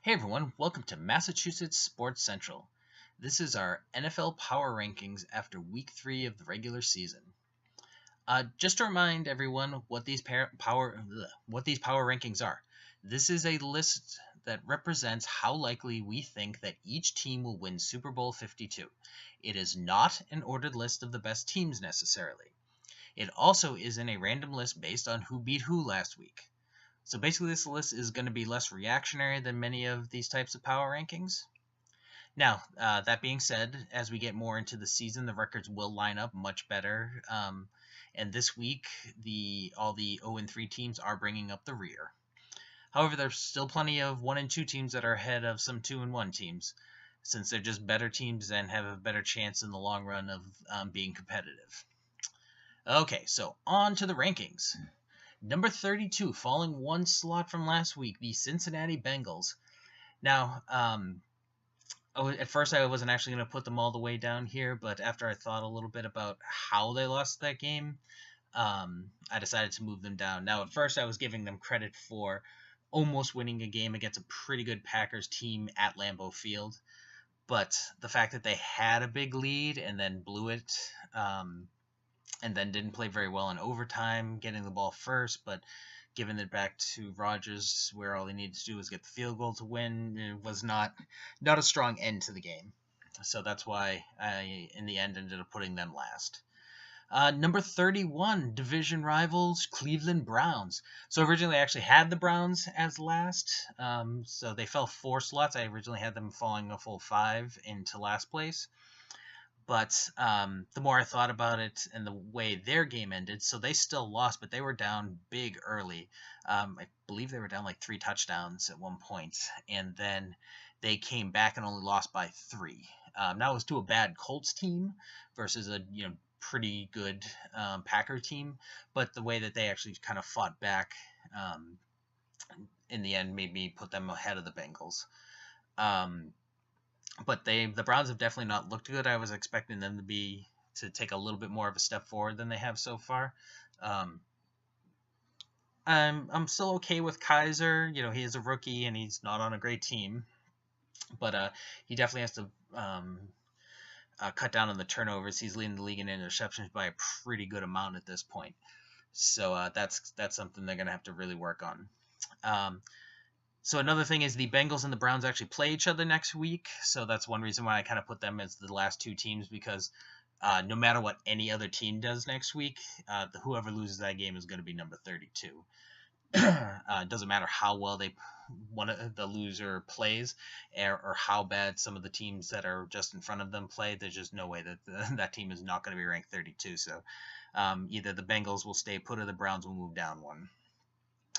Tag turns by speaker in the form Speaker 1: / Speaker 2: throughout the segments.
Speaker 1: Hey everyone, welcome to Massachusetts Sports Central. This is our NFL Power Rankings after Week 3 of the regular season. Just to remind everyone what these power rankings are. This is a list that represents how likely we think that each team will win Super Bowl 52. It is not an ordered list of the best teams necessarily. It also isn't a random list based on who beat who last week. So basically this list is going to be less reactionary than many of these types of power rankings. Now, that being said, as we get more into the season, the records will line up much better. And this week, all the 0-3 teams are bringing up the rear. However, there's still plenty of 1-2 teams that are ahead of some 2-1 teams, since they're just better teams and have a better chance in the long run of being competitive. Okay, so on to the rankings. Number 32, falling one slot from last week, the Cincinnati Bengals. Now, at first I wasn't actually going to put them all the way down here, but after I thought a little bit about how they lost that game, I decided to move them down. Now, at first I was giving them credit for almost winning a game against a pretty good Packers team at Lambeau Field, but the fact that they had a big lead and then blew it, and then didn't play very well in overtime, getting the ball first, but giving it back to Rodgers, where all he needed to do was get the field goal to win. It was not a strong end to the game. So that's why I, in the end, ended up putting them last. Number 31, division rivals, Cleveland Browns. So originally I actually had the Browns as last. So they fell 4 slots. I originally had them falling a full 5 into last place. But the more I thought about it and the way their game ended, so they still lost, but they were down big early. I believe they were down like 3 touchdowns at one point, and then they came back and only lost by 3. Now it was to a bad Colts team versus a pretty good Packer team, but the way that they actually kind of fought back in the end made me put them ahead of the Bengals. But the Browns have definitely not looked good. I was expecting them to take a little bit more of a step forward than they have so far. I'm still okay with Kaiser. He is a rookie and he's not on a great team, but he definitely has to cut down on the turnovers. He's leading the league in interceptions by a pretty good amount at this point. So that's something they're gonna have to really work on. So another thing is the Bengals and the Browns actually play each other next week. So that's one reason why I kind of put them as the last 2 teams, because no matter what any other team does next week, whoever loses that game is going to be number 32. It doesn't matter how well the loser plays or how bad some of the teams that are just in front of them play. There's just no way that that team is not going to be ranked 32. So either the Bengals will stay put or the Browns will move down 1.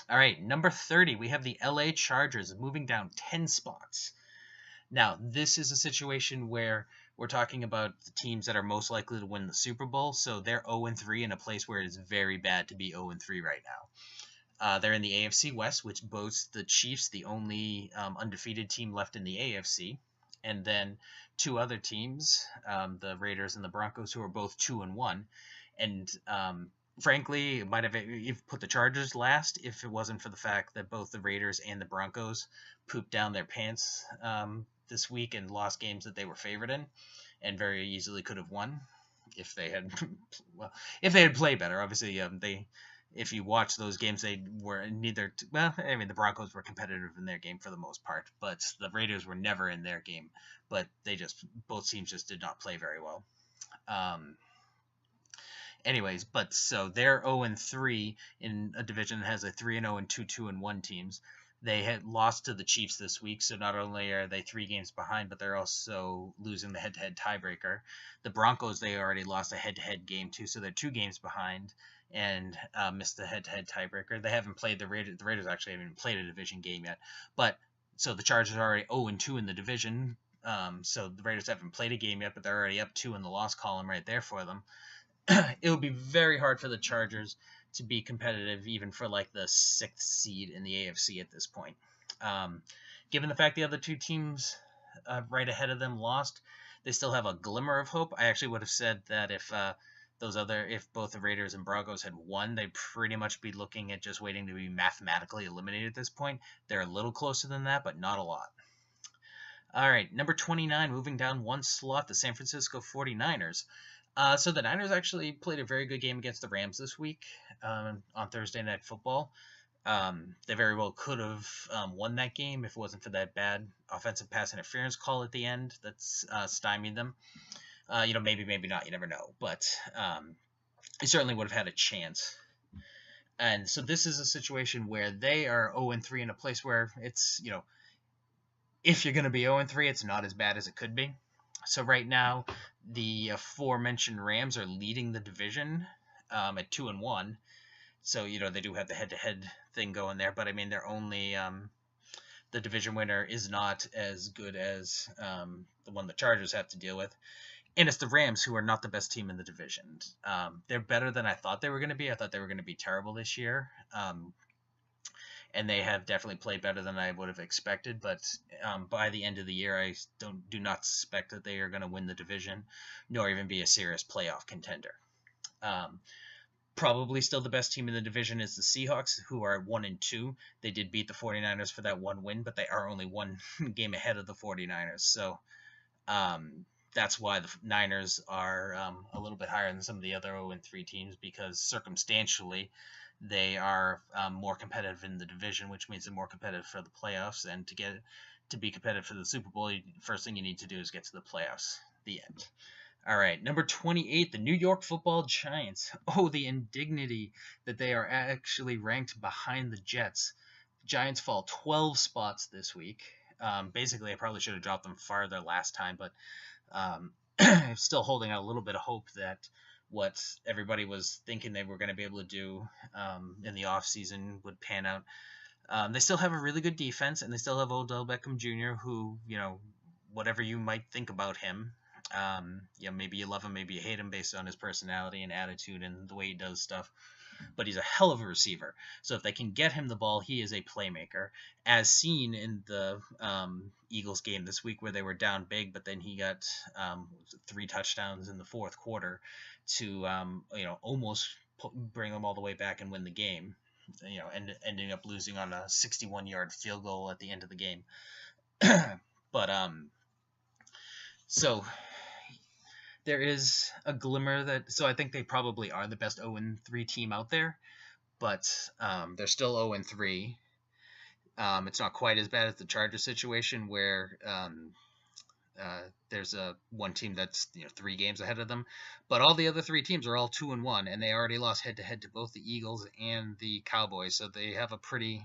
Speaker 1: All right, number 30, we have the LA Chargers moving down 10 spots. Now, this is a situation where we're talking about the teams that are most likely to win the Super Bowl. So they're 0-3 in a place where it is very bad to be 0-3 right now. They're in the AFC West, which boasts the Chiefs, the only undefeated team left in the AFC. And then 2 other teams, the Raiders and the Broncos, who are both 2-1. And frankly, it might have put the Chargers last if it wasn't for the fact that both the Raiders and the Broncos pooped down their pants this week and lost games that they were favored in, and very easily could have won if they had played better. Obviously, if you watch those games, they were neither. Well, I mean, the Broncos were competitive in their game for the most part, but the Raiders were never in their game. But both teams just did not play very well. Anyways, but so they're 0-3 in a division that has a 3-0 and 2-2-1 teams. They had lost to the Chiefs this week, so not only are they 3 games behind, but they're also losing the head-to-head tiebreaker. The Broncos, they already lost a head-to-head game too, so they're 2 games behind and missed the head-to-head tiebreaker. They haven't played the Raiders. The Raiders actually haven't played a division game yet, but so the Chargers are already 0-2 in the division. So the Raiders haven't played a game yet, but they're already up 2 in the loss column right there for them. It would be very hard for the Chargers to be competitive even for like the 6th seed in the AFC at this point. Given the fact the other 2 teams right ahead of them lost, they still have a glimmer of hope. I actually would have said that if both the Raiders and Broncos had won, they'd pretty much be looking at just waiting to be mathematically eliminated at this point. They're a little closer than that, but not a lot. All right, number 29, moving down one slot, the San Francisco 49ers. So the Niners actually played a very good game against the Rams this week on Thursday Night Football. They very well could have won that game if it wasn't for that bad offensive pass interference call at the end that's stymied them. Maybe not. You never know. But they certainly would have had a chance. And so this is a situation where they are 0-3 in a place where it's, if you're going to be 0-3, it's not as bad as it could be. So right now, the aforementioned Rams are leading the division at 2-1. So, they do have the head-to-head thing going there. But, I mean, they're only the division winner is not as good as the one the Chargers have to deal with. And it's the Rams, who are not the best team in the division. They're better than I thought they were going to be. I thought they were going to be terrible this year. And they have definitely played better than I would have expected. But by the end of the year, I do not suspect that they are going to win the division, nor even be a serious playoff contender. Probably still the best team in the division is the Seahawks, who are 1-2. They did beat the 49ers for that one win, but they are only one game ahead of the 49ers. So that's why the Niners are a little bit higher than some of the other 0-3 teams, because circumstantially they are more competitive in the division, which means they're more competitive for the playoffs. And to be competitive for the Super Bowl, first thing you need to do is get to the playoffs. The end. All right, number 28, the New York Football Giants. Oh, the indignity that they are actually ranked behind the Jets. Giants fall 12 spots this week. Basically, I probably should have dropped them farther last time, but I'm still holding out a little bit of hope that what everybody was thinking they were going to be able to do in the offseason would pan out. They still have a really good defense, and they still have Odell Beckham Jr., who, whatever you might think about him, maybe you love him, maybe you hate him based on his personality and attitude and the way he does stuff. But he's a hell of a receiver. So if they can get him the ball, he is a playmaker, as seen in the Eagles game this week where they were down big, but then he got 3 touchdowns in the fourth quarter to almost bring them all the way back and win the game. And ending up losing on a 61-yard field goal at the end of the game. But so there is a glimmer that, so I think they probably are the best 0-3 team out there, but they're still 0-3. It's not quite as bad as the Chargers situation where there's one team that's 3 games ahead of them, but all the other 3 teams are all 2-1, and they already lost head-to-head to both the Eagles and the Cowboys, so they have a pretty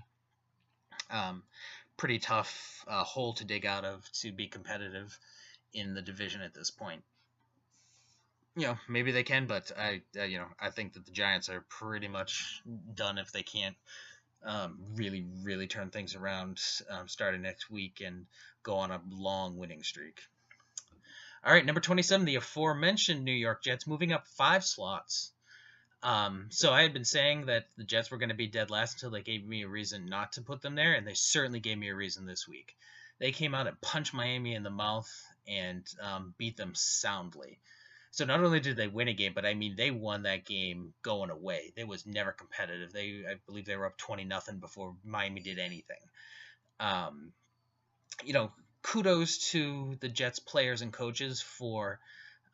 Speaker 1: tough hole to dig out of to be competitive in the division at this point. Maybe they can, but I think that the Giants are pretty much done if they can't really, really turn things around starting next week and go on a long winning streak. All right, number 27, the aforementioned New York Jets, moving up 5 slots. So I had been saying that the Jets were going to be dead last until they gave me a reason not to put them there, and they certainly gave me a reason this week. They came out and punched Miami in the mouth and beat them soundly. So not only did they win a game, but I mean they won that game going away. It was never competitive. I believe they were up 20-0 before Miami did anything. Kudos to the Jets players and coaches for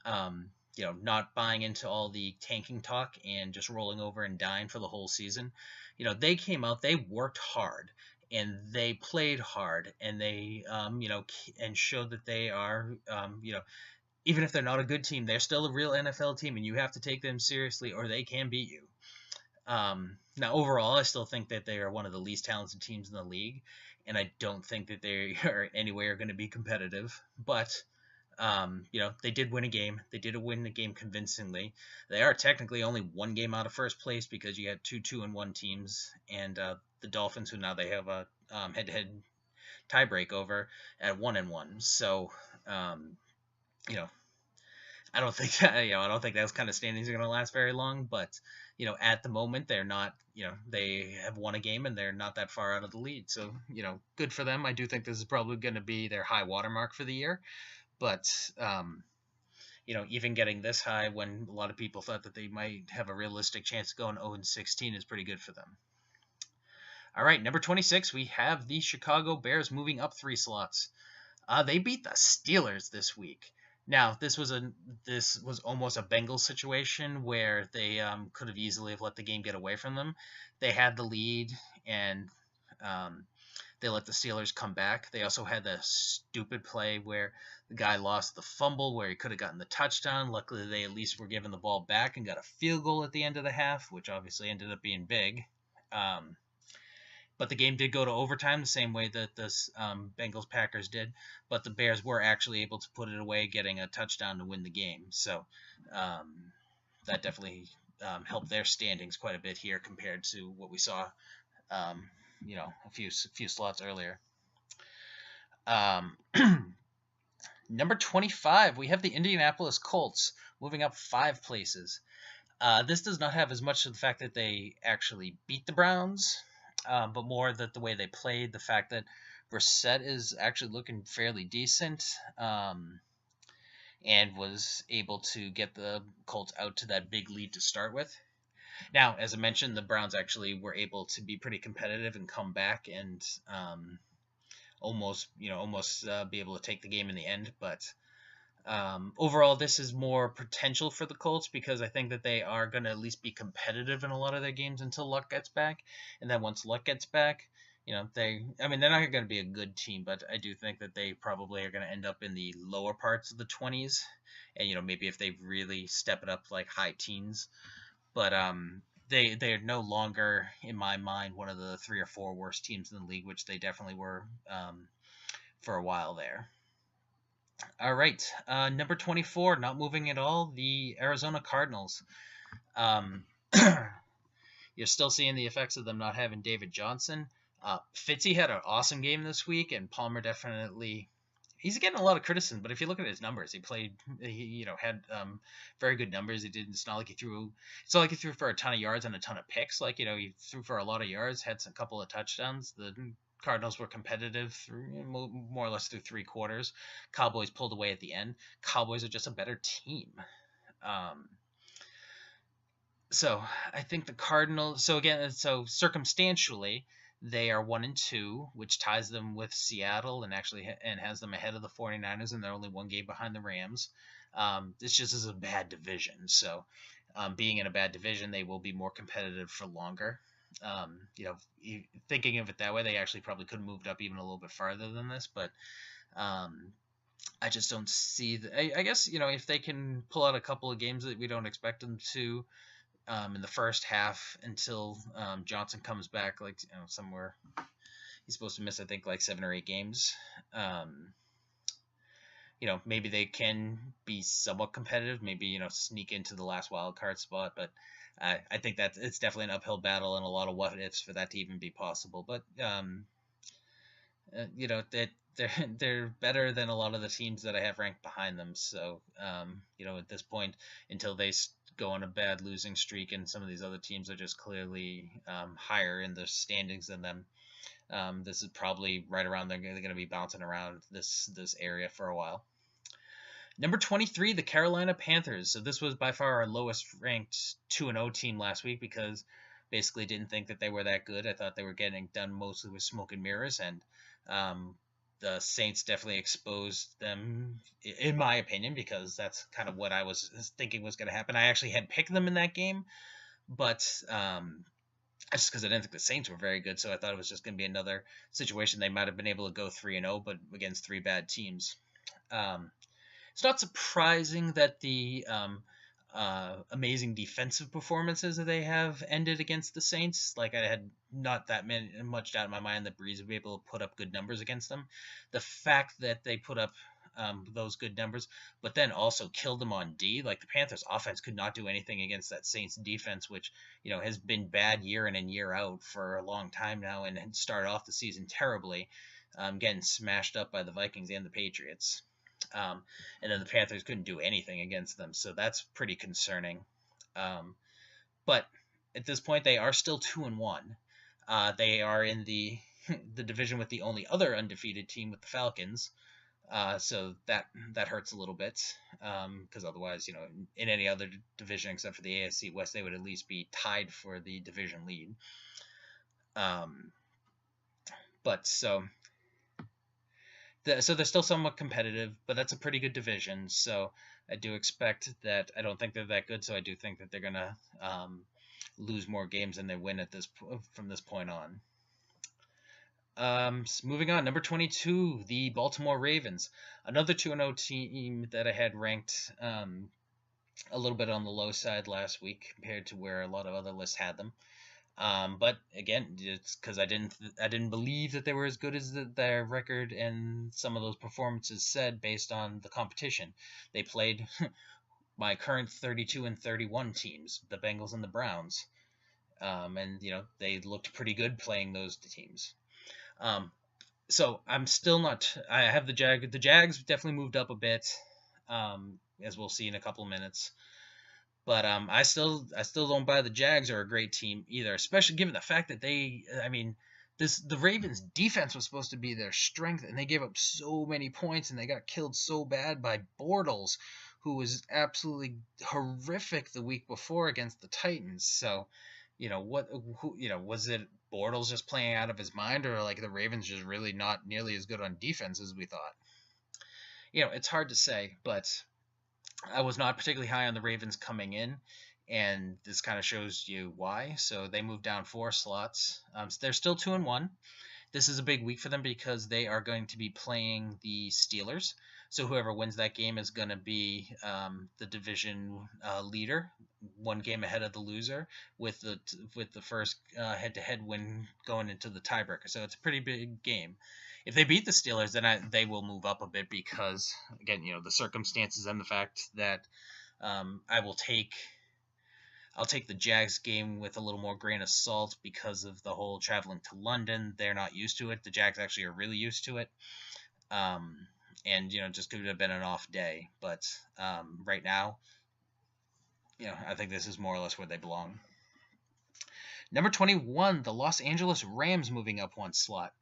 Speaker 1: not buying into all the tanking talk and just rolling over and dying for the whole season. They came out, they worked hard, and they played hard, and they and showed that they are even if they're not a good team, they're still a real NFL team, and you have to take them seriously or they can beat you. Now, overall, I still think that they are one of the least talented teams in the league, and I don't think that they are anywhere going to be competitive. But, they did win a game. They did win the game convincingly. They are technically only 1 game out of first place because you had 2-1 teams, and the Dolphins, who now they have a head-to-head tiebreak over at 1-1. So, I don't think that, I don't think those kind of standings are going to last very long, but, at the moment they're not, they have won a game and they're not that far out of the lead. So, good for them. I do think this is probably going to be their high watermark for the year, but, even getting this high when a lot of people thought that they might have a realistic chance of going 0-16 is pretty good for them. All right, number 26, we have the Chicago Bears moving up 3 slots. They beat the Steelers this week. Now, this was almost a Bengals situation where they could have easily have let the game get away from them. They had the lead, and um, they let the Steelers come back. They also had the stupid play where the guy lost the fumble where he could have gotten the touchdown. Luckily, they at least were given the ball back and got a field goal at the end of the half, which obviously ended up being big. Um, but the game did go to overtime the same way that the Bengals Packers did. But the Bears were actually able to put it away, getting a touchdown to win the game. So um, that definitely helped their standings quite a bit here compared to what we saw, um, a few slots earlier. Um, Number 25, we have the Indianapolis Colts moving up 5 places. This does not have as much of the fact that they actually beat the Browns, but more that the way they played, the fact that Brissett is actually looking fairly decent, and was able to get the Colts out to that big lead to start with. Now, as I mentioned, the Browns actually were able to be pretty competitive and come back and almost be able to take the game in the end. But overall, this is more potential for the Colts because I think that they are going to at least be competitive in a lot of their games until Luck gets back. And then once Luck gets back, they're not going to be a good team, but I do think that they probably are going to end up in the lower parts of the 20s. And, maybe if they really step it up like high teens. But they're no longer, in my mind, one of the 3 or 4 worst teams in the league, which they definitely were for a while there. All right, number 24, not moving at all, the Arizona Cardinals. Um, you're still seeing the effects of them not having David Johnson. Fitzy had an awesome game this week, and Palmer definitely. He's getting a lot of criticism, but if you look at his numbers, he had very good numbers. It's not like he threw for a ton of yards and a ton of picks. Like, he threw for a lot of yards, had a couple of touchdowns. The Cardinals were competitive through more or less through 3 quarters. Cowboys pulled away at the end. Cowboys are just a better team. So I think the Cardinals. So circumstantially, they are 1-2, which ties them with Seattle and has them ahead of the 49ers, and they're only 1 game behind the Rams. This just is a bad division. So being in a bad division, they will be more competitive for longer. Thinking of it that way, they actually probably could have moved up even a little bit farther than this, but I just don't see. I guess if they can pull out a couple of games that we don't expect them to in the first half until Johnson comes back, like somewhere he's supposed to miss, I think, like 7 or 8 games. Maybe they can be somewhat competitive. Maybe sneak into the last wild card spot, but. I think that it's definitely an uphill battle and a lot of what ifs for that to even be possible. But that they're better than a lot of the teams that I have ranked behind them. So at this point, until they go on a bad losing streak, and some of these other teams are just clearly higher in the standings than them, this is probably right around. They're going to be bouncing around this area for a while. Number 23, the Carolina Panthers. So this was by far our lowest ranked 2-0 team last week because basically didn't think that they were that good. I thought they were getting done mostly with smoke and mirrors, and the Saints definitely exposed them, in my opinion, because that's kind of what I was thinking was going to happen. I actually had picked them in that game, but just because I didn't think the Saints were very good, so I thought it was just going to be another situation. They might have been able to go 3-0, but against 3 bad teams. It's not surprising that the amazing defensive performances that they have ended against the Saints. Like, I had not that much doubt in my mind that Breeze would be able to put up good numbers against them. The fact that they put up those good numbers, but then also killed them on D. Like, the Panthers offense could not do anything against that Saints defense, which, has been bad year in and year out for a long time now and had started off the season terribly, getting smashed up by the Vikings and the Patriots. And then the Panthers couldn't do anything against them, so that's pretty concerning. But at this point, they are still 2-1. They are in the division with the only other undefeated team, with the Falcons. So that hurts a little bit, because otherwise, in any other division except for the AFC West, they would at least be tied for the division lead. So they're still somewhat competitive, but that's a pretty good division. So I do expect that. I don't think they're that good, so I do think that they're gonna lose more games than they win at this from this point on. Moving on, number 22, the Baltimore Ravens, another 2-0 team that I had ranked a little bit on the low side last week compared to where a lot of other lists had them. But again, it's because I didn't believe that they were as good as their record and some of those performances said based on the competition. They played my current 32-31 teams, the Bengals and the Browns, and they looked pretty good playing those teams. So I'm still not. I have the Jags definitely moved up a bit, as we'll see in a couple of minutes. But I still don't buy the Jags are a great team either, especially given the fact that the Ravens defense was supposed to be their strength, and they gave up so many points, and they got killed so bad by Bortles, who was absolutely horrific the week before against the Titans. So, was it Bortles just playing out of his mind, or like the Ravens just really not nearly as good on defense as we thought? It's hard to say, but I was not particularly high on the Ravens coming in, and this kind of shows you why. So they moved down 4 slots. So they're still 2-1. This is a big week for them because they are going to be playing the Steelers. So whoever wins that game is going to be the division leader, one game ahead of the loser, with the first head-to-head win going into the tiebreaker. So it's a pretty big game. If they beat the Steelers, then they will move up a bit because, again, the circumstances and the fact that I'll take the Jags game with a little more grain of salt because of the whole traveling to London. They're not used to it. The Jags actually are really used to it. And just could have been an off day. But right now, I think this is more or less where they belong. Number 21, the Los Angeles Rams moving up 1 slot.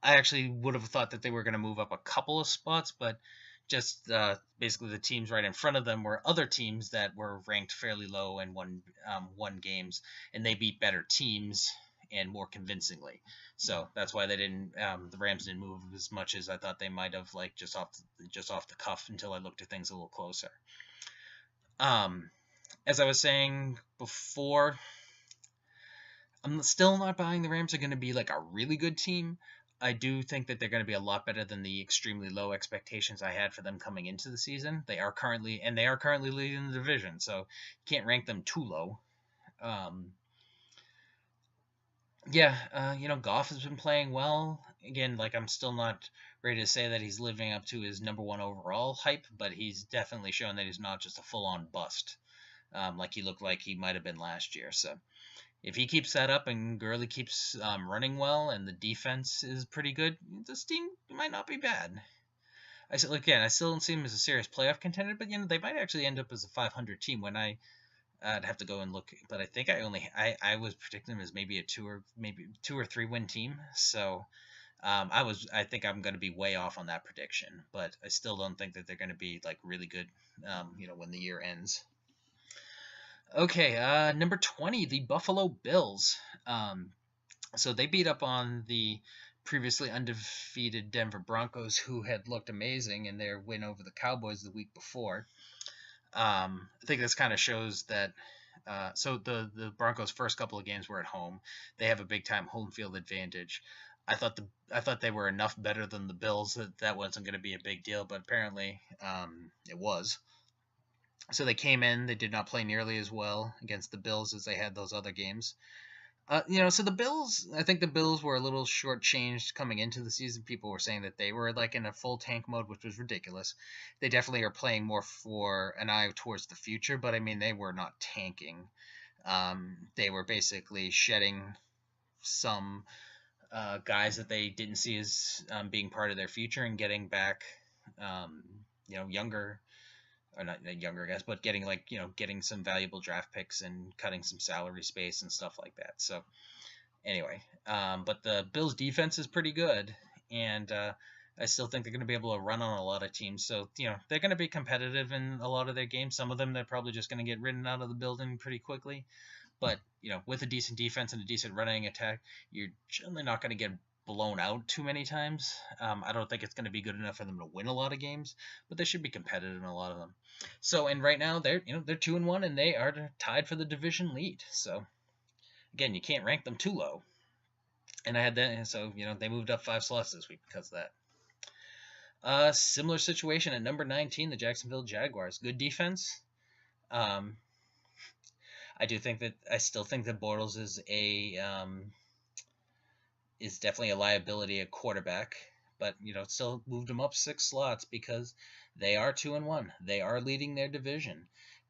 Speaker 1: I actually would have thought that they were going to move up a couple of spots, but just basically the teams right in front of them were other teams that were ranked fairly low and won games, and they beat better teams and more convincingly. So that's why they didn't. The Rams didn't move as much as I thought they might have, like just off the cuff until I looked at things a little closer. As I was saying before, I'm still not buying the Rams are going to be like a really good team. I do think that they're going to be a lot better than the extremely low expectations I had for them coming into the season. They are currently leading the division, so you can't rank them too low. Goff has been playing well. Again, like I'm still not ready to say that he's living up to his number 1 overall hype, but he's definitely shown that he's not just a full-on bust, like he looked like he might have been last year. So if he keeps that up and Gurley keeps running well and the defense is pretty good, this team might not be bad. I still don't see him as a serious playoff contender, but they might actually end up as a 500 team. When I'd have to go and look, but I think I was predicting them as maybe a 2 or 3 win team. So I think I'm going to be way off on that prediction, but I still don't think that they're going to be like really good, when the year ends. Okay, number 20, the Buffalo Bills. So they beat up on the previously undefeated Denver Broncos, who had looked amazing in their win over the Cowboys the week before. I think this kind of shows that. So the Broncos' first couple of games were at home. They have a big time home field advantage. I thought they were enough better than the Bills that wasn't going to be a big deal, but apparently it was. So they came in. They did not play nearly as well against the Bills as they had those other games. So the Bills, I think the Bills were a little shortchanged coming into the season. People were saying that they were like in a full tank mode, which was ridiculous. They definitely are playing more for an eye towards the future, but I mean, they were not tanking. They were basically shedding some guys that they didn't see as being part of their future and getting back, younger, or not younger guys, but getting some valuable draft picks and cutting some salary space and stuff like that. So anyway, but the Bills defense is pretty good, and I still think they're going to be able to run on a lot of teams. So they're going to be competitive in a lot of their games. Some of them they're probably just going to get ridden out of the building pretty quickly. But with a decent defense and a decent running attack, you're generally not going to get blown out too many times. I don't think it's going to be good enough for them to win a lot of games, but they should be competitive in a lot of them. So, and right now they're 2-1 and they are tied for the division lead. So again, you can't rank them too low. And I had that, so they moved up 5 slots this week because of that. Similar situation at number 19, the Jacksonville Jaguars. Good defense. Um, I still think that Bortles is definitely a liability at quarterback, but still moved them up 6 slots because they are 2-1. They are leading their division.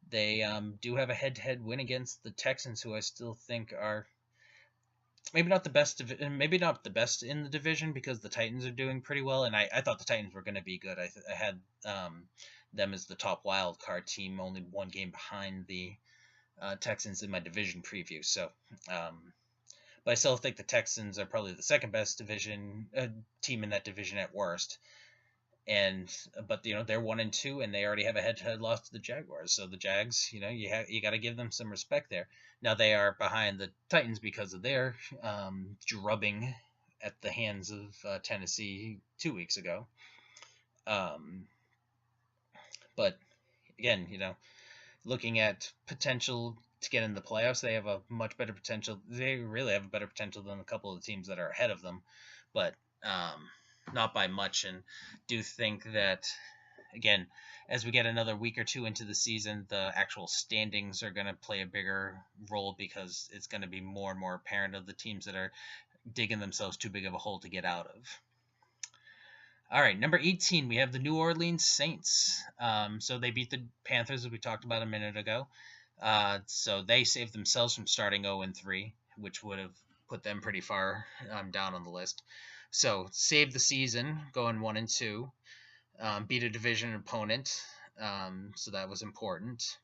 Speaker 1: They do have a head-to-head win against the Texans, who I still think are maybe not the best in the division because the Titans are doing pretty well, and I thought the Titans were going to be good. I had them as the top wild card team, only one game behind the Texans in my division preview. So, but I still think the Texans are probably the second best division team in that division at worst. But they're 1-2 and they already have a head-to-head loss to the Jaguars. So the Jags, you got to give them some respect there. Now they are behind the Titans because of their drubbing at the hands of Tennessee 2 weeks ago. But again, looking at potential to get in the playoffs, they have a much better potential. They really have a better potential than a couple of the teams that are ahead of them, but not by much. And do think that, again, as we get another week or two into the season, the actual standings are going to play a bigger role because it's going to be more and more apparent of the teams that are digging themselves too big of a hole to get out of. All right, number 18, we have the New Orleans Saints. So they beat the Panthers, as we talked about a minute ago. So they saved themselves from starting 0-3, which would have put them pretty far down on the list. So saved the season, going 1-2. Beat a division opponent, so that was important.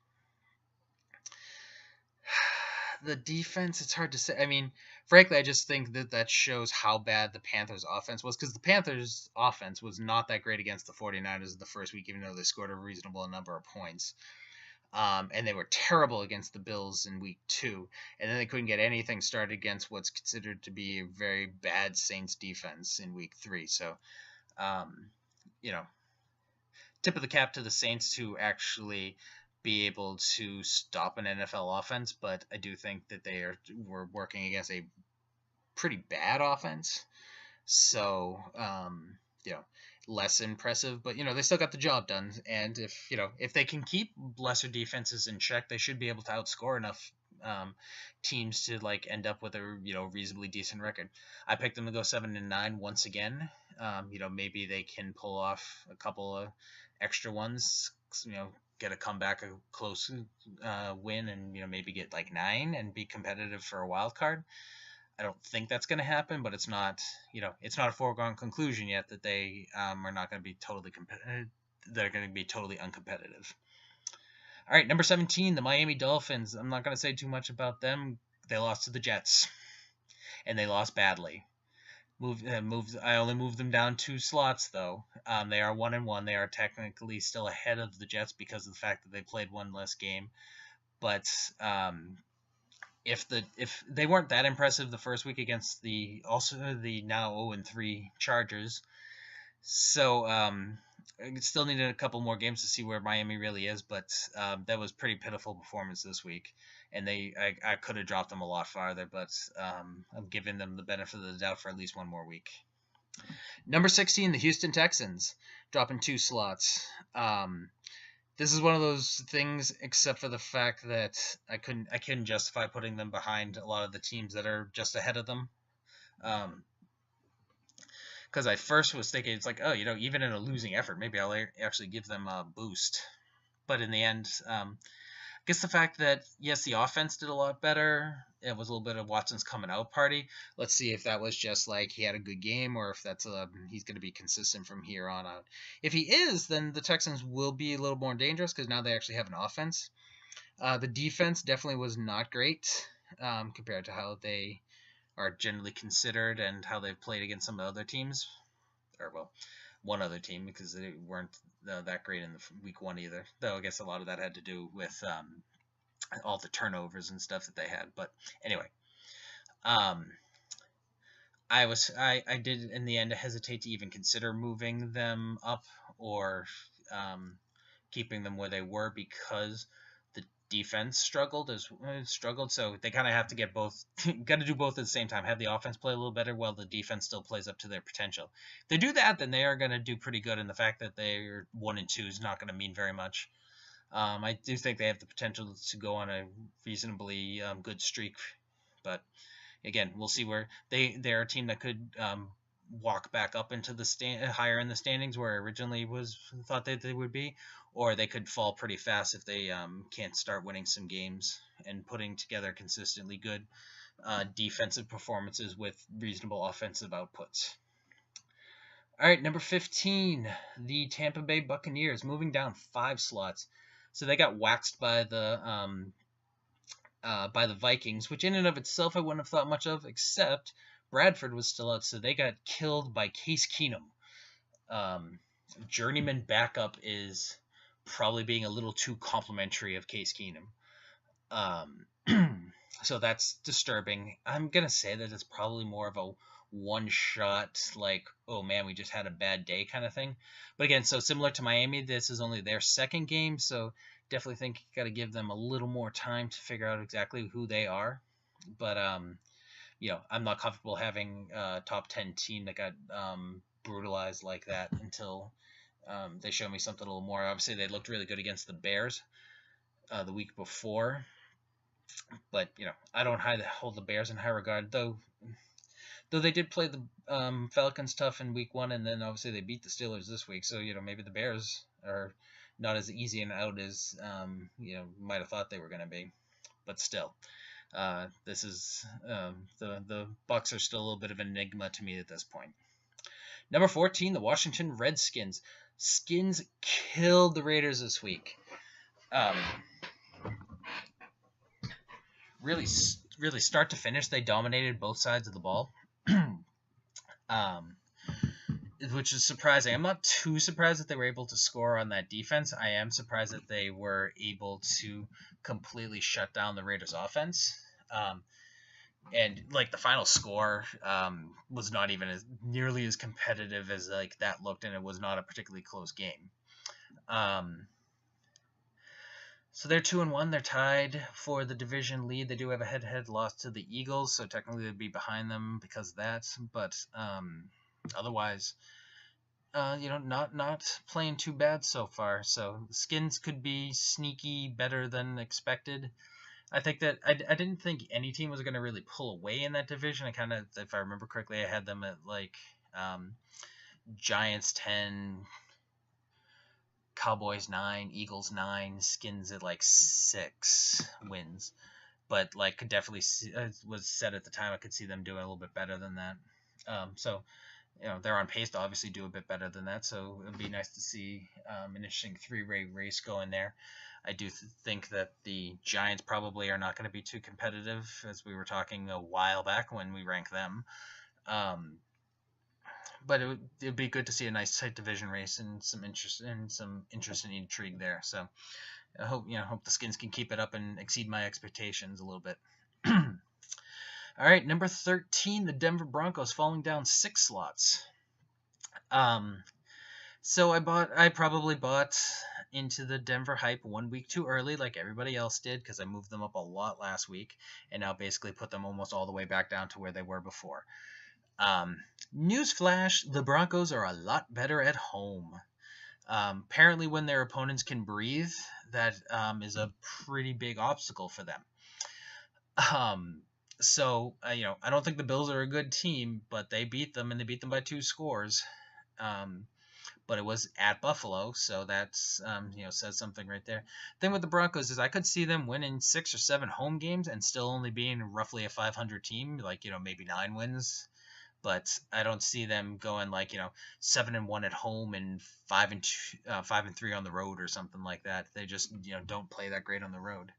Speaker 1: The defense, it's hard to say. I mean, frankly, I just think that shows how bad the Panthers' offense was, because the Panthers' offense was not that great against the 49ers the first week, even though they scored a reasonable number of points. And they were terrible against the Bills in week 2, and then they couldn't get anything started against what's considered to be a very bad Saints defense in week 3. So, tip of the cap to the Saints to actually be able to stop an NFL offense, but I do think that were working against a pretty bad offense. So, less impressive, but they still got the job done. And if they can keep lesser defenses in check, they should be able to outscore enough teams to end up with a reasonably decent record. I picked them to go 7-9 once again. Maybe they can pull off a couple of extra ones. Get a comeback, a close win, and maybe get 9 and be competitive for a wild card. I don't think that's going to happen, but it's not a foregone conclusion yet that they are not going to be totally competitive. They're going to be totally uncompetitive. All right, number 17, the Miami Dolphins. I'm not going to say too much about them. They lost to the Jets, and they lost badly. I only moved them down 2 slots though. They are 1-1. They are technically still ahead of the Jets because of the fact that they played one less game. But if they weren't that impressive the first week against the now 0-3 Chargers, so I still needed a couple more games to see where Miami really is. But that was pretty pitiful performance this week. And I could have dropped them a lot farther, but I'm giving them the benefit of the doubt for at least one more week. Number 16, the Houston Texans, dropping 2 slots. This is one of those things, except for the fact that I couldn't justify putting them behind a lot of the teams that are just ahead of them. Because I first was thinking it's even in a losing effort, maybe I'll actually give them a boost. But in the end, I guess the fact that, yes, the offense did a lot better. It was a little bit of Watson's coming out party. Let's see if that was just he had a good game, or if that's he's going to be consistent from here on out. If he is, then the Texans will be a little more dangerous because now they actually have an offense. The defense definitely was not great compared to how they are generally considered and how they've played against some other teams. Or, well, one other team, because they weren't that great in the week 1 either. Though I guess a lot of that had to do with all the turnovers and stuff that they had. But anyway, I did in the end hesitate to even consider moving them up or um, keeping them where they were because the defense struggled. So they kind of have to get both, got to do both at the same time. Have the offense play a little better while the defense still plays up to their potential. If they do that, then they are going to do pretty good. And the fact that they're 1-2 is not going to mean very much. I do think they have the potential to go on a reasonably good streak, but again, we'll see where they're a team that could walk back up into the higher in the standings where originally was thought that they would be, or they could fall pretty fast if they can't start winning some games and putting together consistently good defensive performances with reasonable offensive outputs. All right, number 15, the Tampa Bay Buccaneers, moving down 5 slots. So they got waxed by the Vikings, which in and of itself I wouldn't have thought much of, except Bradford was still out, so they got killed by Case Keenum. Journeyman backup is probably being a little too complimentary of Case Keenum. So that's disturbing. I'm going to say that it's probably more of a one-shot, like, oh man, we just had a bad day kind of thing. But again, so similar to Miami, this is only their second game, so definitely think you got to give them a little more time to figure out exactly who they are. But I'm not comfortable having a top 10 team that got brutalized like that until they show me something a little more. Obviously, they looked really good against the Bears the week before, but I don't hold the Bears in high regard, though they did play the Falcons tough in week 1, and then obviously they beat the Steelers this week. So maybe the Bears are not as easy and out as might have thought they were going to be, but still, this is the Bucs are still a little bit of an enigma to me at this point. Number 14, the Washington Redskins. Skins killed the Raiders this week. Really start to finish, they dominated both sides of the ball. Which is surprising. I'm not too surprised that they were able to score on that defense. I am surprised that they were able to completely shut down the Raiders' offense. And like the final score was not even nearly as competitive as like that looked, and it was not a particularly close game. So they're 2-1. They're tied for the division lead. They do have a head-to-head loss to the Eagles, so technically they'd be behind them because of that. But otherwise, not playing too bad so far. So the Skins could be sneaky better than expected. I think that I didn't think any team was going to really pull away in that division. I kind of, if I remember correctly, I had them at like Giants 10, Cowboys 9, Eagles 9, Skins at like 6 wins. But like could definitely see, was said at the time, I could see them doing a little bit better than that. So they're on pace to obviously do a bit better than that. So it'd be nice to see an interesting 3-way race going there. I do think that the Giants probably are not going to be too competitive, as we were talking a while back when we ranked them. But it would be good to see a nice tight division race and some interest and intrigue there. So I hope the Skins can keep it up and exceed my expectations a little bit. All right, number 13, the Denver Broncos, falling down 6 slots. So I probably bought into the Denver hype 1 week too early, like everybody else did, because I moved them up a lot last week, and now basically put them almost all the way back down to where they were before. Newsflash, the Broncos are a lot better at home. Apparently when their opponents can breathe, that is a pretty big obstacle for them. So I don't think the Bills are a good team, but they beat them, and they beat them by 2 scores. But it was at Buffalo, so that's says something right there. The thing with the Broncos is I could see them winning 6 or 7 home games and still only being roughly a 500 team, like maybe 9 wins. But I don't see them going like 7-1 at home and 5-3 on the road or something like that. They just don't play that great on the road.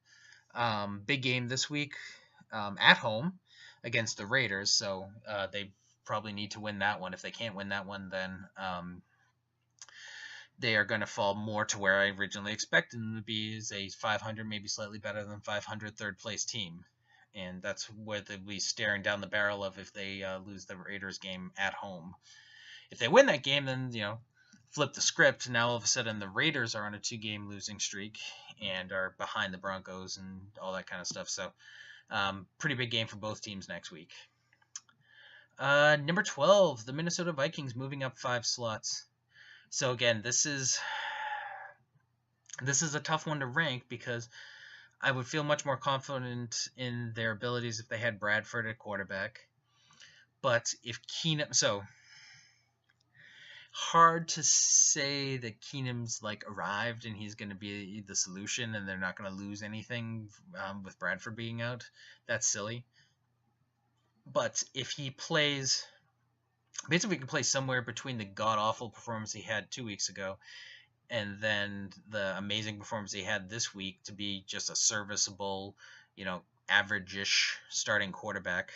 Speaker 1: Big game this week at home against the Raiders, so they probably need to win that one. If they can't win that one, then they are going to fall more to where I originally expected them to be, as a 500, maybe slightly better than 500 third place team. and that's what they'll be staring down the barrel of if they lose the Raiders game at home. If they win that game, then flip the script. Now all of a sudden the Raiders are on a 2-game losing streak and are behind the Broncos and all that kind of stuff. So pretty big game for both teams next week. Number 12, the Minnesota Vikings moving up 5 slots. So again, this is a tough one to rank because I would feel much more confident in their abilities if they had Bradford at quarterback. But if Keenum, so hard to say that Keenum's arrived and he's going to be the solution and they're not going to lose anything with Bradford being out. That's silly. But if he plays, basically he can play somewhere between the god-awful performance he had 2 weeks ago and then the amazing performance he had this week to be just a serviceable, average-ish starting quarterback.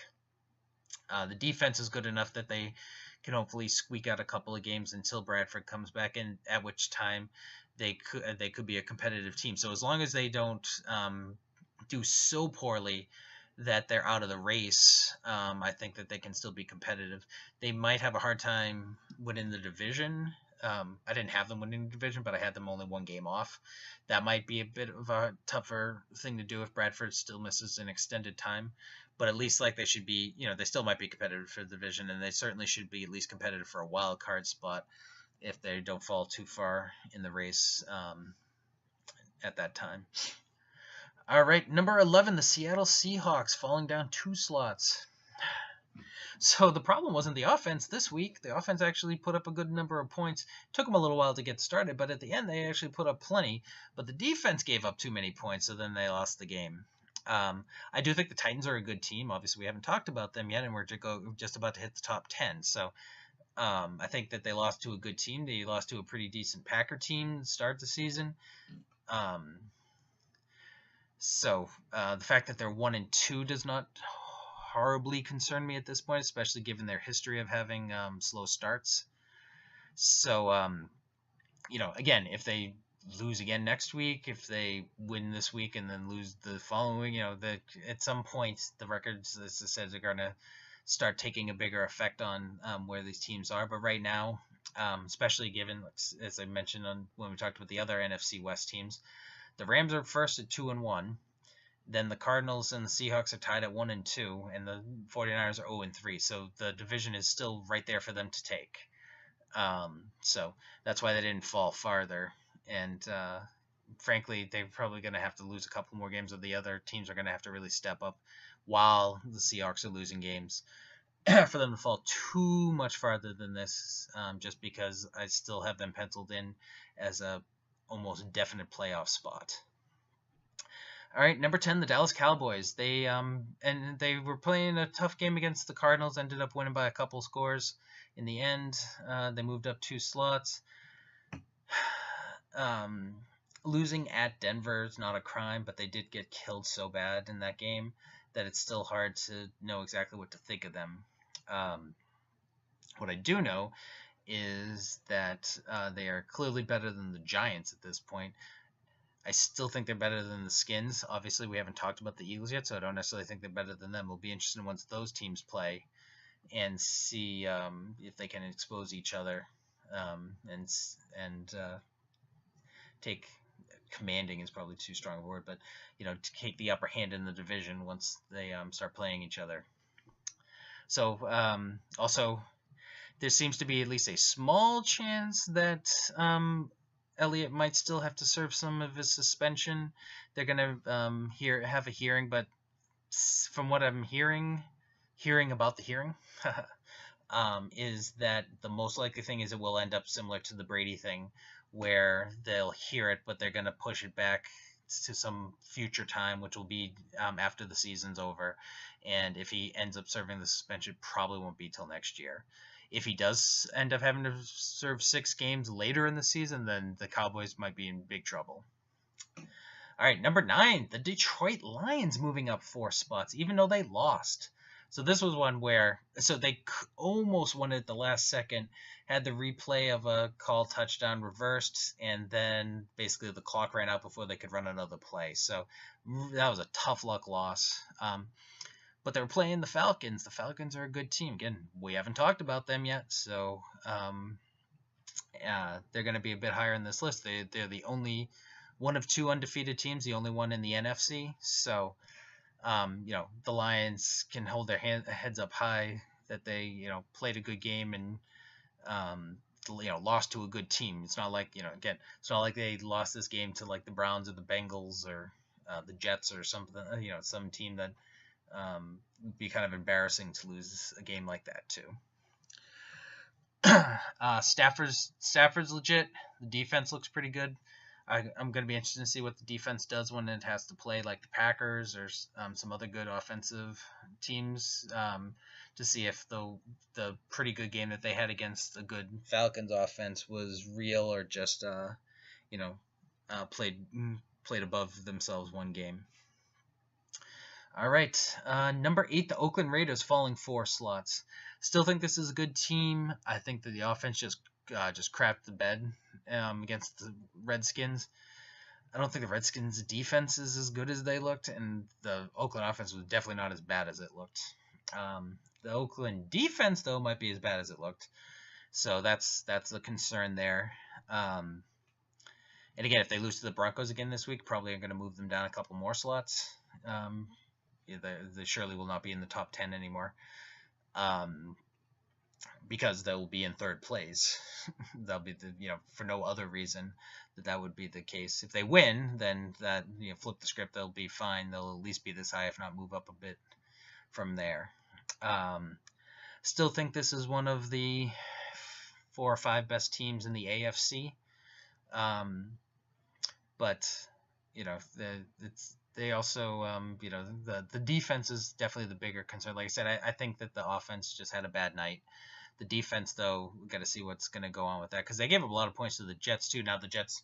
Speaker 1: The defense is good enough that they can hopefully squeak out a couple of games until Bradford comes back, and at which time they could be a competitive team. So as long as they don't do so poorly that they're out of the race, I think that they can still be competitive. They might have a hard time winning the division. I didn't have them winning the division, but I had them only 1 game off. That might be a bit of a tougher thing to do if Bradford still misses an extended time. But at least they should be, they still might be competitive for the division, and they certainly should be at least competitive for a wild card spot if they don't fall too far in the race at that time. All right, number 11, the Seattle Seahawks falling down 2 slots. So the problem wasn't the offense this week. The offense actually put up a good number of points. Took them a little while to get started, but at the end they actually put up plenty. But the defense gave up too many points, so then they lost the game. I do think the Titans are a good team. Obviously, we haven't talked about them yet, and we're just about to hit the top 10. So I think that they lost to a good team. They lost to a pretty decent Packer team to start the season. So the fact that they're 1-2 does not horribly concern me at this point, especially given their history of having slow starts. So, again, if they lose again next week, if they win this week and then lose the following, at some point the records, as I said, are going to start taking a bigger effect on where these teams are. But right now, especially given, as I mentioned when we talked about the other NFC West teams, the Rams are first at 2-1. Then the Cardinals and the Seahawks are tied at 1-2, and the 49ers are 0-3. So the division is still right there for them to take. So that's why they didn't fall farther. And frankly, they're probably going to have to lose a couple more games, or the other teams are going to have to really step up while the Seahawks are losing games for them to fall too much farther than this, just because I still have them penciled in as a almost definite playoff spot. All right, number 10, the Dallas Cowboys. They were playing a tough game against the Cardinals, ended up winning by a couple scores. In the end, they moved up 2 slots. Losing at Denver is not a crime, but they did get killed so bad in that game that it's still hard to know exactly what to think of them. What I do know is that they are clearly better than the Giants at this point. I still think they're better than the Skins. Obviously, we haven't talked about the Eagles yet, so I don't necessarily think they're better than them. It'll be interesting once those teams play and see if they can expose each other and take commanding is probably too strong a word, but to take the upper hand in the division once they start playing each other. So also, there seems to be at least a small chance that Elliott might still have to serve some of his suspension. They're going to have a hearing, but from what I'm hearing about the hearing, is that the most likely thing is it will end up similar to the Brady thing, where they'll hear it, but they're going to push it back to some future time, which will be after the season's over. And if he ends up serving the suspension, probably won't be till next year. If he does end up having to serve 6 games later in the season, then the Cowboys might be in big trouble. All right, number 9, the Detroit Lions moving up 4 spots, even though they lost. So this was one where they almost won it at the last second, had the replay of a call touchdown reversed, and then basically the clock ran out before they could run another play. So that was a tough luck loss. But they were playing the Falcons. The Falcons are a good team. Again, we haven't talked about them yet, so they're going to be a bit higher in this list. They're the only one of two undefeated teams, the only one in the NFC. So, the Lions can hold their heads up high that they, played a good game and, lost to a good team. It's not like, again, it's not like they lost this game to like the Browns or the Bengals or the Jets or something, some team that would be kind of embarrassing to lose a game like that too. Stafford's legit. The defense looks pretty good. I'm going to be interested to see what the defense does when it has to play like the Packers or some other good offensive teams, to see if the pretty good game that they had against a good Falcons offense was real or just played above themselves one game. All right, number 8, the Oakland Raiders, falling 4 slots. Still think this is a good team. I think that the offense just crapped the bed against the Redskins. I don't think the Redskins' defense is as good as they looked, and the Oakland offense was definitely not as bad as it looked. The Oakland defense, though, might be as bad as it looked. So that's the concern there. And again, if they lose to the Broncos again this week, probably are going to move them down a couple more slots. They surely will not be in the top 10 anymore, because they'll be in third place. They'll be for no other reason that would be the case. If they win, then that flip the script, they'll be fine. They'll at least be this high, if not move up a bit from there. Still think this is one of the 4 or 5 best teams in the AFC. But they also, the defense is definitely the bigger concern. Like I said, I think that the offense just had a bad night. The defense, though, we got to see what's going to go on with that, because they gave up a lot of points to the Jets too. Now the Jets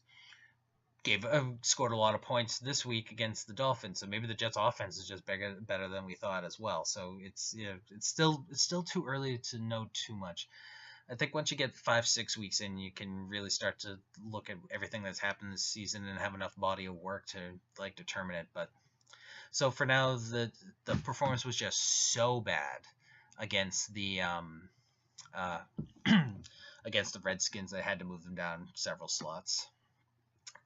Speaker 1: scored a lot of points this week against the Dolphins, so maybe the Jets' offense is just better than we thought as well. So it's still too early to know too much. I think once you get 5-6 weeks in, you can really start to look at everything that's happened this season and have enough body of work to determine it. But so for now, the performance was just so bad against the against the Redskins, they had to move them down several slots.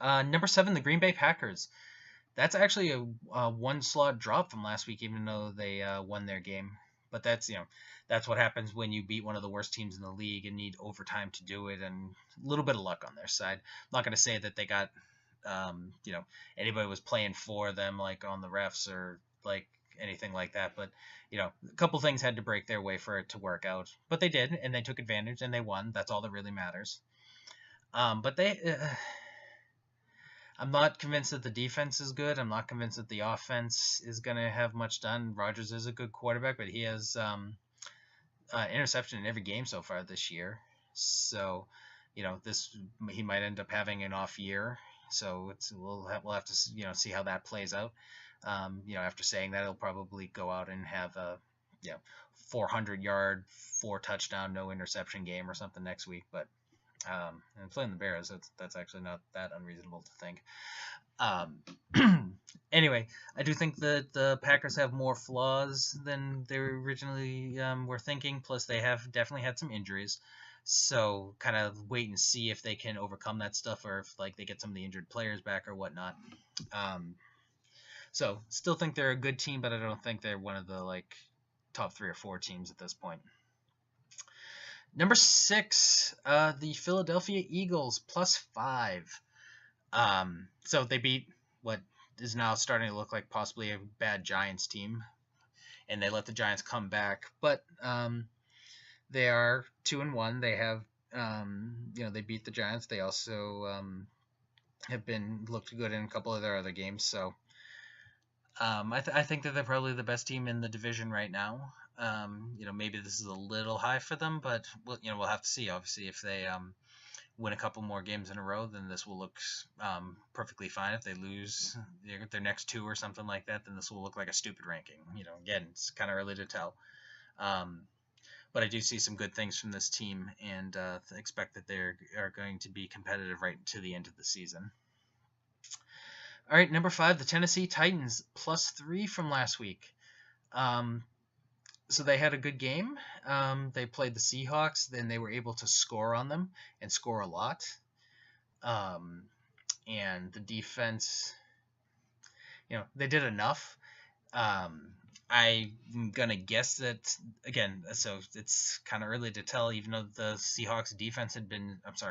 Speaker 1: Number 7, the Green Bay Packers. That's actually a 1 slot drop from last week, even though they won their game. But that's what happens when you beat one of the worst teams in the league and need overtime to do it, and a little bit of luck on their side. I'm not going to say that they got anybody was playing for them like on the refs or like anything like that, but a couple things had to break their way for it to work out. But they did, and they took advantage, and they won. That's all that really matters. But I'm not convinced that the defense is good. I'm not convinced that the offense is going to have much done. Rodgers is a good quarterback, but he has interception in every game so far this year. So, he might end up having an off year. So we'll have to see how that plays out. After saying that, he'll probably go out and have a 400-yard, 4 touchdown, no interception game or something next week. But and playing the Bears, that's actually not that unreasonable to think. Anyway, I do think that the Packers have more flaws than they originally were thinking. Plus, they have definitely had some injuries. So kind of wait and see if they can overcome that stuff, or if they get some of the injured players back or whatnot. So still think they're a good team, but I don't think they're one of the top 3 or 4 teams at this point. Number 6, the Philadelphia Eagles, +5. So they beat what is now starting to look like possibly a bad Giants team, and they let the Giants come back. But they are 2-1. They have, they beat the Giants. They also have looked good in a couple of their other games. So I think that they're probably the best team in the division right now. Maybe this is a little high for them, but we'll have to see. Obviously, if they win a couple more games in a row, then this will look perfectly fine. If they lose their next two or something like that, then this will look like a stupid ranking. Again, it's kind of early to tell. But I do see some good things from this team, and expect that they are going to be competitive right to the end of the season. All right, number 5, the Tennessee Titans, +3 from last week. So they had a good game. They played the Seahawks, then they were able to score on them and score a lot. And the defense, they did enough. I'm gonna guess that again. So it's kind of early to tell, even though the Seahawks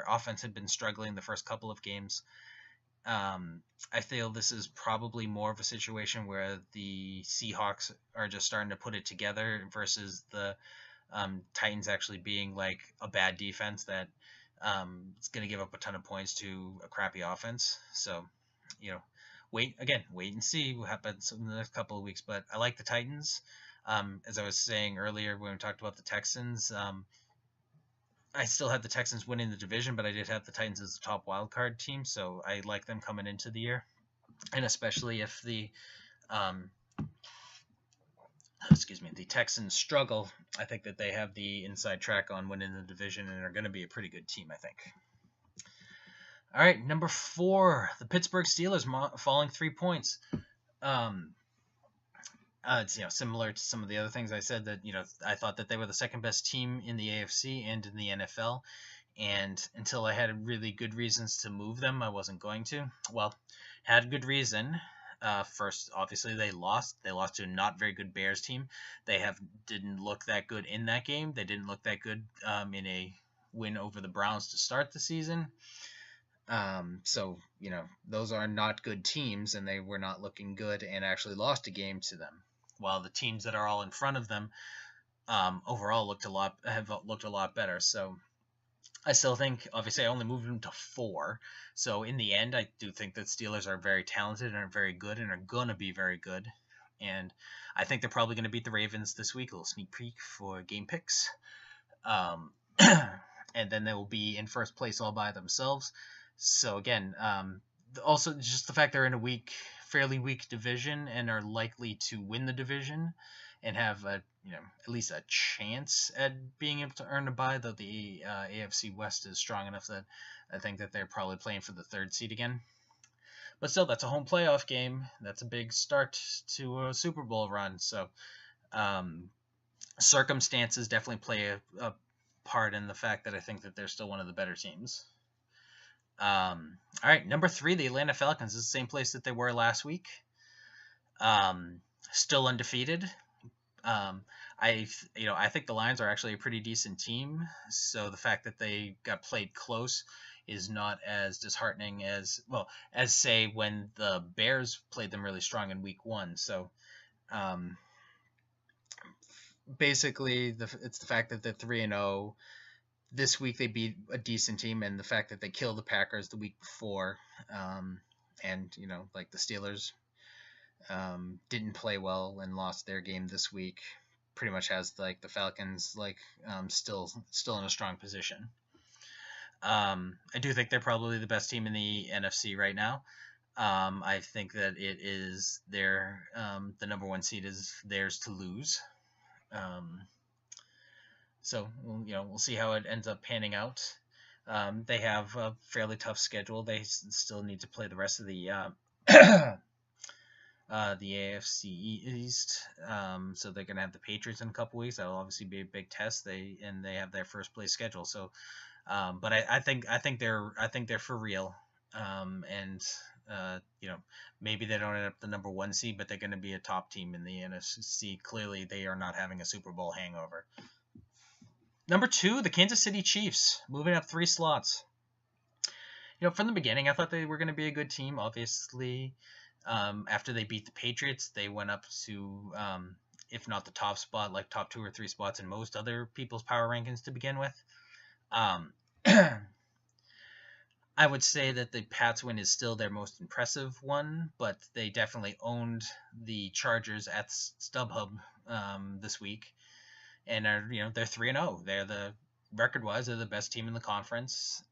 Speaker 1: offense had been struggling the first couple of games. I feel this is probably more of a situation where the Seahawks are just starting to put it together versus the Titans actually being like a bad defense that is going to give up a ton of points to a crappy offense. So, wait and see what happens in the next couple of weeks. But I like the Titans. As I was saying earlier when we talked about the Texans, I still had the Texans winning the division, but I did have the Titans as the top wildcard team, so I like them coming into the year. And especially if the Texans struggle, I think that they have the inside track on winning the division and are going to be a pretty good team, I think. All right, number 4, the Pittsburgh Steelers falling 3 points. It's similar to some of the other things I said, that I thought that they were the second best team in the AFC and in the NFL, and until I had really good reasons to move them, I wasn't going to. Well, had good reason. First, obviously, they lost. They lost to a not very good Bears team. They didn't look that good in that game. They didn't look that good in a win over the Browns to start the season. So those are not good teams, and they were not looking good, and actually lost a game to them. While the teams that are all in front of them overall have looked a lot better. So I still think, obviously, I only moved them to 4. So in the end, I do think that Steelers are very talented and are very good and are going to be very good. And I think they're probably going to beat the Ravens this week. A little sneak peek for game picks. And then they will be in first place all by themselves. So again, also just the fact they're in a fairly weak division and are likely to win the division and have at least a chance at being able to earn a bye, though the AFC West is strong enough that I think that they're probably playing for the 3rd seed again. But still, that's a home playoff game. That's a big start to a Super Bowl run. So circumstances definitely play a part in the fact that I think that they're still one of the better teams. All right, number 3, the Atlanta Falcons, is the same place that they were last week. Still undefeated. I think the Lions are actually a pretty decent team. So the fact that they got played close is not as disheartening as say when the Bears played them really strong in week 1. So basically, it's the fact that they're 3-0. This week they beat a decent team, and the fact that they killed the Packers the week before, and the Steelers didn't play well and lost their game this week, pretty much has the Falcons still in a strong position. I do think they're probably the best team in the NFC right now. I think that it is the number 1 seed is theirs to lose. So we'll see how it ends up panning out. They have a fairly tough schedule. They still need to play the rest of the AFC East. So they're going to have the Patriots in a couple weeks. That'll obviously be a big test. They have their first place schedule. So, but I think they're for real. Maybe they don't end up the number 1 seed, but they're going to be a top team in the NFC. Clearly, they are not having a Super Bowl hangover. Number 2, the Kansas City Chiefs, moving up 3 slots. From the beginning, I thought they were going to be a good team. Obviously, after they beat the Patriots, they went up to, if not the top spot, like top 2 or 3 spots in most other people's power rankings to begin with. I would say that the Pats win is still their most impressive one, but they definitely owned the Chargers at StubHub this week. And they're 3-0. They're the record-wise, they're the best team in the conference.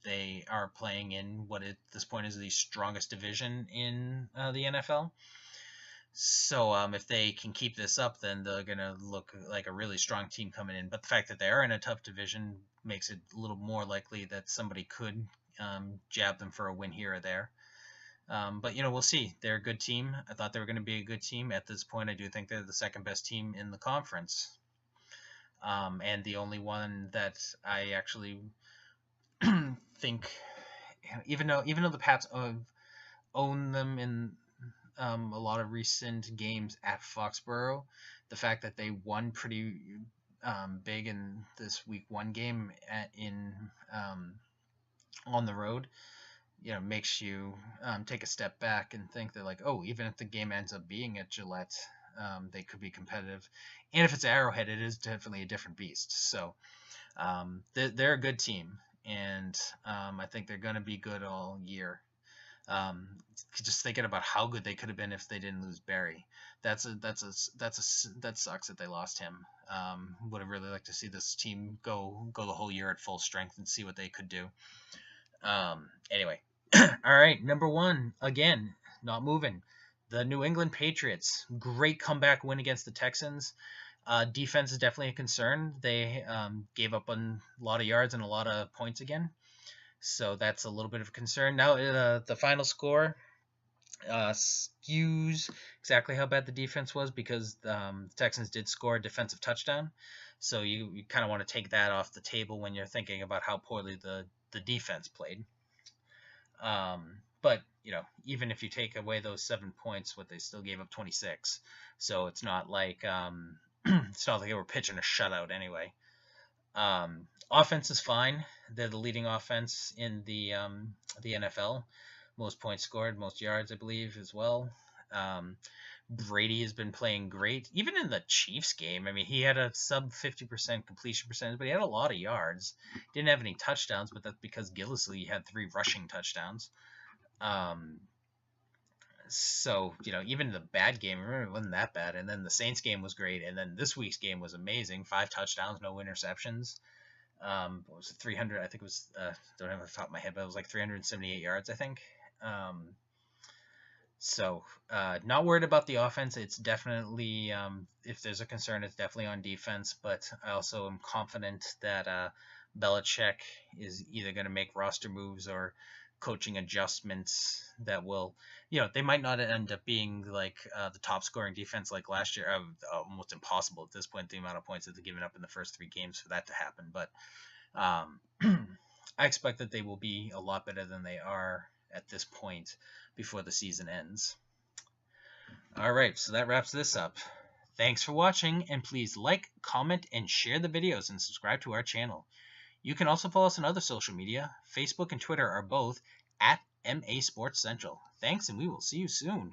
Speaker 1: They are playing in what at this point is the strongest division in the NFL. So if they can keep this up, then they're going to look like a really strong team coming in. But the fact that they are in a tough division makes it a little more likely that somebody could jab them for a win here or there. But, we'll see. They're a good team. I thought they were going to be a good team. At this point, I do think they're the second best team in the conference. And the only one that I actually think, even though the Pats own them in a lot of recent games at Foxborough, the fact that they won pretty big in this week 1 game on the road, makes you take a step back and think that, like, oh, even if the game ends up being at Gillette, they could be competitive. And if it's Arrowhead, it is definitely a different beast. So they're a good team, and I think they're going to be good all year. Just thinking about how good they could have been if they didn't lose Barry. That sucks that they lost him. Would have really liked to see this team go the whole year at full strength and see what they could do. Anyway, all right, number 1 again, not moving. The New England Patriots, great comeback win against the Texans. Defense is definitely a concern. They gave up a lot of yards and a lot of points again. So that's a little bit of a concern. Now, the final score skews exactly how bad the defense was because the Texans did score a defensive touchdown. So you kind of want to take that off the table when you're thinking about how poorly the defense played. But, even if you take away those 7 points, they still gave up 26. So it's not like they were pitching a shutout anyway. Offense is fine. They're the leading offense in the NFL. Most points scored, most yards, I believe, as well. Brady has been playing great. Even in the Chiefs game, I mean, he had a sub 50% completion percentage, but he had a lot of yards. Didn't have any touchdowns, but that's because Gillislee had 3 rushing touchdowns. So, even the bad game, remember, it wasn't that bad. And then the Saints game was great. And then this week's game was amazing. 5 touchdowns, no interceptions. What was it, 300? I think it was, don't have it off the top of my head, but it was like 378 yards, I think. So, not worried about the offense. It's definitely, if there's a concern, it's definitely on defense. But I also am confident that Belichick is either going to make roster moves or coaching adjustments that will, they might not end up being like the top scoring defense like last year. Almost impossible at this point, the amount of points that they've given up in the first 3 games for that to happen. But I expect that they will be a lot better than they are at this point before the season ends. All right, so that wraps this up. Thanks for watching, and please like, comment, and share the videos and subscribe to our channel. You can also follow us on other social media. Facebook and Twitter are both at MA Sports Central. Thanks, and we will see you soon.